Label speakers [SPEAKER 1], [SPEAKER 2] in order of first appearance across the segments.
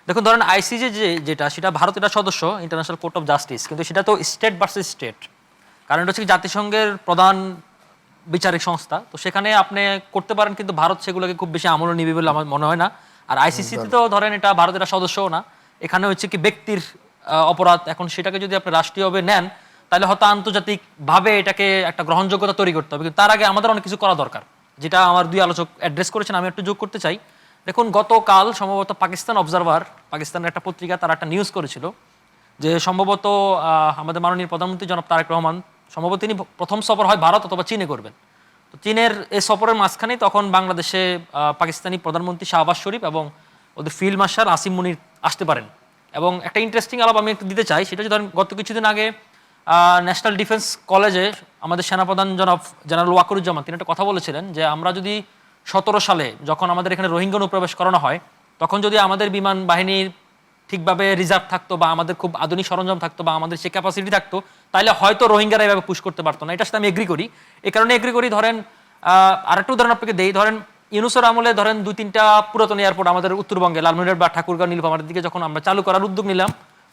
[SPEAKER 1] দেখুন ধরেন আইসিজে যেটা সেটা ভারত এটা সদস্য ইন্টারন্যাশনাল কোর্ট অফ জাস্টিস, কিন্তু সেটা তো স্টেট ভার্সেস স্টেট। কারণ এটা হচ্ছে কি জাতিসংঘের প্রধান বিচারিক সংস্থা, তো সেখানে আপনি করতে পারেন, কিন্তু ভারত সেগুলোকে খুব বেশি আমল নিবে বলে আমার মনে হয় না। আর আইসিসিতে তো ধরেন এটা ভারতের সদস্যও না, এখানে হচ্ছে কি ব্যক্তির অপরাধ। এখন সেটাকে যদি আপনি রাষ্ট্রীয়ভাবে নেন তাহলে হয়তো আন্তর্জাতিকভাবে এটাকে একটা গ্রহণযোগ্যতা তৈরি করতে হবে, কিন্তু তার আগে আমাদের অনেক কিছু করা দরকার, যেটা আমার দুই আলোচক অ্যাড্রেস করেছেন, আমি একটু যোগ করতে চাই। দেখুন গতকাল সম্ভবত পাকিস্তান অবজারভার, পাকিস্তানের একটা পত্রিকা, তারা একটা নিউজ করেছিল যে সম্ভবত আমাদের মাননীয় প্রধানমন্ত্রী জনাব তারেক রহমান সম্ভবত তিনি প্রথম সফর হয় ভারত অথবা চীনে করবেন। তো চীনের এই সফরের মাঝখানেই তখন বাংলাদেশে পাকিস্তানি প্রধানমন্ত্রী শাহবাজ শরীফ এবং ওদের ফিল্ড মার্শাল আসিম মুনির আসতে পারেন। এবং একটা ইন্টারেস্টিং আলাপ আমি একটু দিতে চাই, সেটা হচ্ছে ধরেন গত কিছুদিন আগে ন্যাশনাল ডিফেন্স কলেজে আমাদের সেনাপ্রধান জেনারেল ওয়াকরুজ্জামান তিনি একটা কথা বলেছিলেন যে আমরা যদি 17 সালে যখন আমাদের এখানে রোহিঙ্গা অনুপ্রবেশ করানো হয়, তখন যদি আমাদের বিমান বাহিনীর ঠিকভাবে রিজার্ভ থাকতো বা আমাদের খুব আধুনিক সরঞ্জাম থাকতো বা আমাদের সে ক্যাপাসিটি থাকতো, তাহলে হয়তো রোহিঙ্গারা এভাবে পুশ করতে পারতো না। এটার সাথে আমি এগ্রি করি। এই কারণে এগ্রি করি, ধরেন আরেকটা উদাহরণ আপনাকে দেই। ধরেন ইউনুসের আমলে ধরেন 2-3টা পুরাতন এয়ারপোর্ট আমাদের উত্তরবঙ্গে লালমনিরহাট বা ঠাকুরগাঁও নীলফামারীর দিকে যখন আমরা চালু করার উদ্যোগ নিলাম,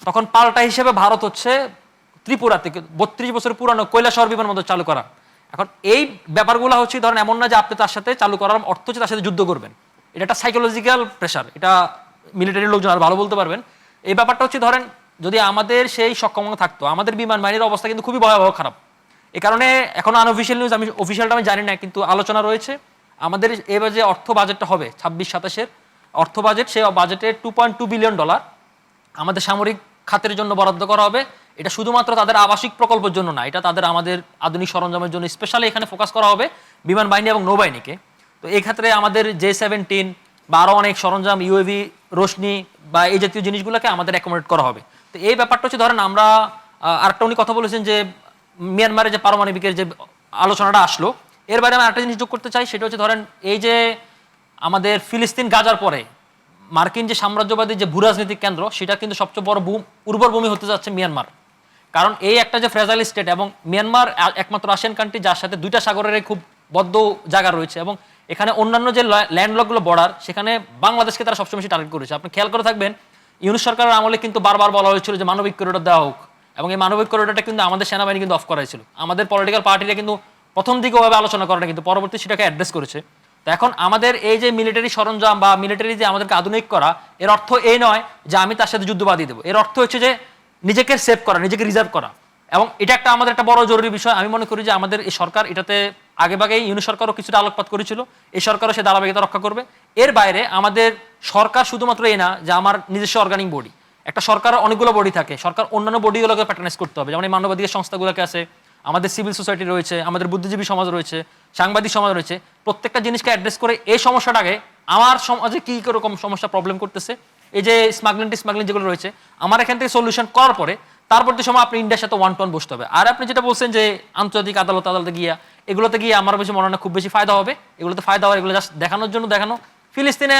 [SPEAKER 1] তখন পাল্টা হিসেবে ভারত হচ্ছে ত্রিপুরা থেকে 32 বছর পুরানো কৈলাসহর বিমানবন্দর চালু করা। এখন এই ব্যাপারগুলো হচ্ছে ধরেন এমন না যে আপনি তার সাথে চালু করার অর্থ হচ্ছে তার সাথে যুদ্ধ করবেন, এটা একটা সাইকোলজিক্যাল প্রেশার, এটা মিলিটারি লোকজন আর ভালো বলতে পারবেন। এই ব্যাপারটা হচ্ছে ধরেন যদি আমাদের সেই সক্ষমতা থাকতো, আমাদের বিমান বাহিনীর অবস্থা কিন্তু খুবই ভয়াবহ খারাপ। এই কারণে এখন আনঅফিসিয়াল নিউজ, আমি অফিসিয়ালটা আমি জানি না, কিন্তু আলোচনা রয়েছে আমাদের এবার যে অর্থ বাজেটটা হবে 26-27-এর অর্থ বাজেট, সেই বাজেটে $2.2 বিলিয়ন আমাদের সামরিক খাতের জন্য বরাদ্দ করা হবে। এটা শুধুমাত্র তাদের আবাসিক প্রকল্পের জন্য না, এটা তাদের আমাদের আধুনিক সরঞ্জামের জন্য স্পেশালি এখানে ফোকাস করা হবে বিমান বাহিনী এবং নৌবাহিনীকে। তো এই ক্ষেত্রে আমাদের J-17 বা আরও অনেক সরঞ্জাম, ইউএভি, রোশনি বা এই জাতীয় জিনিসগুলোকে আমাদের অ্যাকোমোডেট করা হবে। তো এই ব্যাপারটা হচ্ছে ধরেন আমরা আরেকটা উনি কথা বলেছেন যে মিয়ানমারে যে পারমাণবিকের যে আলোচনাটা আসলো, এর বাইরে আমি আরেকটা জিনিস যোগ করতে চাই, সেটা হচ্ছে ধরেন এই যে আমাদের ফিলিস্তিন গাজার পরে মার্কিন যে সাম্রাজ্যবাদী যে ভূরাজনৈতিক কেন্দ্র, সেটা কিন্তু সবচেয়ে বড় উর্বর ভূমি হতে যাচ্ছে মিয়ানমার। কারণ এই একটা যে ফ্রেজাইল স্টেট, এবং মিয়ানমার একমাত্র আসিয়ান কান্ট্রি যার সাথে 2টা সাগরের খুব বদ্ধ জায়গা রয়েছে, এবং এখানে অন্যান্য যে ল্যান্ডলকগুলো বর্ডার, সেখানে বাংলাদেশকে তারা সবসময় বেশি টার্গেট করেছে। আপনি খেয়াল করে থাকবেন ইউনুস সরকারের আমলে কিন্তু বারবার বলা হয়েছিল যে মানবিক করিডোর দেওয়া হোক, এবং এই মানবিক করিডোরটা কিন্তু আমাদের সেনাবাহিনী কিন্তু অফ করাইছিল। আমাদের পলিটিক্যাল পার্টিরা কিন্তু প্রথম দিকে ওভাবে আলোচনা করে না, কিন্তু পরবর্তী সেটাকে অ্যাড্রেস করেছে। তো এখন আমাদের এই যে মিলিটারি সরঞ্জাম বা মিলিটারি যে আমাদেরকে আধুনিক করা, এর অর্থ এই নয় যে আমি তার সাথে যুদ্ধ বাঁধিয়ে দেবো। এর অর্থ হচ্ছে যে নিজেকে সেভ করা, নিজেকে রিজার্ভ করা, এবং এটা একটা আমাদের একটা বড় জরুরি বিষয়। আমি মনে করি যে আমাদের এই সরকার এটাতে আগেভাগেই ইউনুস সরকারও কিছুটা আলোকপাত করেছিল, এই সরকারও সে ধারাবাহিকতা রক্ষা করবে। এর বাইরে আমাদের সরকার শুধুমাত্র এই না যে আমার নিজস্ব অর্গানিক বডি, একটা সরকার অনেকগুলো বডি থাকে, সরকার অন্যান্য বডিগুলোকে প্যাটার্নাইজ করতে হবে। যেমন এই মানবাধিকার সংস্থাগুলোকে আছে, আমাদের সিভিল সোসাইটি রয়েছে, আমাদের বুদ্ধিজীবী সমাজ রয়েছে, সাংবাদিক সমাজ রয়েছে। প্রত্যেকটা জিনিসকে অ্যাড্রেস করে এই সমস্যাটাকে, আমার সমাজে কী রকম সমস্যা প্রবলেম করতেছে, এই যে স্মাগলিং যেগুলো রয়েছে, আমার এখান থেকে সলিউশন করার পরে তারপরতে সময় আপনি ইন্ডিয়ার সাথে 1-to-1 বসতে হবে। আর আপনি যেটা বলছেন যে আন্তর্জাতিক আদালতে গিয়া এগুলোতে গিয়ে আমার বেশি মনে হয় না খুব বেশি ফায়দা হবে। এগুলোতে ফায়দা হয় এগুলো জাস্ট দেখানোর জন্য দেখানো। ফিলিস্তিনে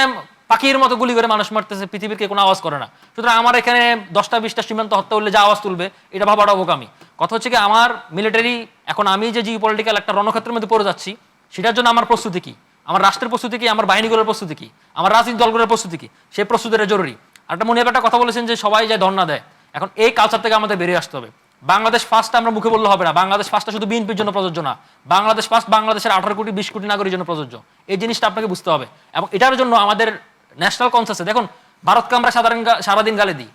[SPEAKER 1] পাখির মতো গুলি করে মানুষ মারতেছে, পৃথিবীর কোনো আওয়াজ করে না। সুতরাং আমার এখানে 10টা-20টা সীমান্ত হত্যা হলে যা আওয়াজ তুলবে, এটা ভাবাটা বোকামি। কথা হচ্ছে কি আমার মিলিটারি, এখন আমি যে জিও পলিটিক্যাল একটা রণক্ষেত্রের মধ্যে পড়ে যাচ্ছি, সেটার জন্য আমার প্রস্তুতি কি, আমার রাষ্ট্রের প্রস্তুতি কি, আমার বাহিনীগুলোর প্রস্তুতি কি, আমার রাজনৈতিক দলগুলোর প্রস্তুতি কি, সেই প্রস্তুতিটা জরুরি। একটা মনে একটা কথা বলেছেন যে সবাই যায় ধর্ণা দেয়, এখন এই কালচার থেকে আমাদের বেরিয়ে আসতে হবে। বাংলাদেশ ফার্স্ট আমরা মুখে বললে হবে না, বাংলাদেশ ফার্স্টটা শুধু বিএনপির জন্য প্রযোজ্য না, বাংলাদেশ ফার্স্ট বাংলাদেশের 18-20 কোটি নাগরিকের জন্য প্রযোজ্য। এই জিনিসটা আপনাকে বুঝতে হবে, এবং এটার জন্য আমাদের ন্যাশনাল কনসাসে দেখুন, ভারতকে আমরা সারাদিন গালি দিই,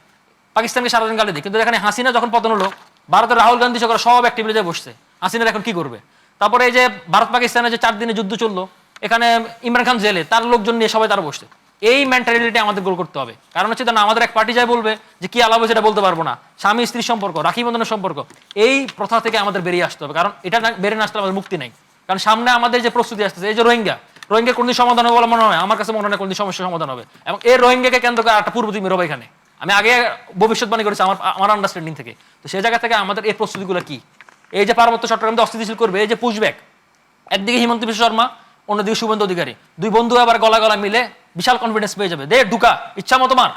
[SPEAKER 1] পাকিস্তানকে সারাদিন গালি দিই, কিন্তু এখানে হাসিনা যখন পতন হলো, ভারতের রাহুল গান্ধী সরকার সব এক টেবিলে বসছে, হাসিনার এখন কি করবে? তারপরে এই যে ভারত পাকিস্তানের যে 4 দিনে যুদ্ধ চললো, এখানে ইমরান খান জেলে, তার লোকজন নিয়ে সবাই তারা বসছে। এই মেন্টালিটি আমাদের গোল করতে হবে। কারণ হচ্ছে না, আমাদের এক পার্টি যায় বলবে যে কি আলাপ সেটা বলতে পারবো না, স্বামী স্ত্রীর সম্পর্ক, রাখি বন্ধনের সম্পর্ক, এই প্রথা থেকে আমাদের বেরিয়ে আসতে হবে। কারণ এটা বেরিয়ে না আসলে আমাদের মুক্তি নেই। কারণ সামনে আমাদের যে প্রস্তুতি আসতেছে, এই যে রোহিঙ্গা কোনদিন সমাধান হবে বলে মনে হয়, আমার কাছে মনে হয় কোনদিন সমস্যার সমাধান হবে। এবং এই রোহিঙ্গাকে কেন্দ্র করে একটা পূর্ব তিমির হবে এখানে, আমি আগে ভবিষ্যৎবাণী করেছি আমার আন্ডারস্ট্যান্ডিং থেকে। তো সেই জায়গা থেকে আমাদের এই প্রস্তুতিগুলো কি, এই যে পার্বত্য চট্টগ্রামে অস্থিতিশীল করবে, এই যে পুশব্যাক, একদিকে হিমন্ত বিশ্ব শর্মা, অন্যদিকে শুভেন্দু অধিকারী, দুই বন্ধু আবার গলা মিলে বিশাল কনফিডেন্স পেয়ে যাবে, দে ঢুকা ইচ্ছা মতো মার।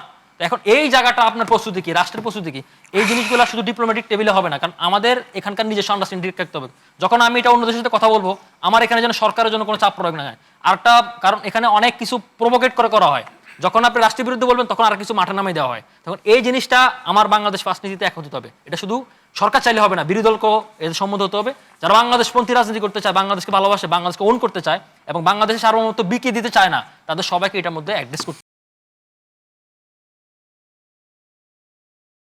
[SPEAKER 1] এখন এই জায়গাটা আপনার প্রস্তুতি কি, রাষ্ট্রের প্রস্তুতি কি, এই জিনিসগুলো শুধু ডিপ্লোম্যাটিক টেবিলে হবে না। কারণ আমাদের এখানকার নিজস্ব আন্ডারস্ট্যান্ডিং রাখতে হবে। যখন আমি এটা অন্য দেশের সাথে কথা বলবো, আমার এখানে যেন সরকারের জন্য কোনো চাপ প্রয়োগ না হয়। আরেকটা কারণ এখানে অনেক কিছু প্রভোকেট করে করা হয়, যখন আপনি রাষ্ট্রের বিরুদ্ধে বলবেন তখন আর কিছু মাঠে নামিয়ে দেওয়া হয়। তখন এই জিনিসটা আমার বাংলাদেশ রাজনীতিতে একত্রিত হতে হবে। এটা শুধু সরকার চাইলে হবে না, বিরোধী দলকেও এর সম্মত হতে হবে। যারা বাংলাদেশপন্থী রাজনীতি করতে চায়, বাংলাদেশকে ভালোবাসে, বাংলাদেশকে ওন করতে চায় এবং বাংলাদেশের সার্বভৌমত্ব বিকিয়ে দিতে চায় না, তাদের সবাইকে এটার মধ্যে অ্যাড্রেস করতে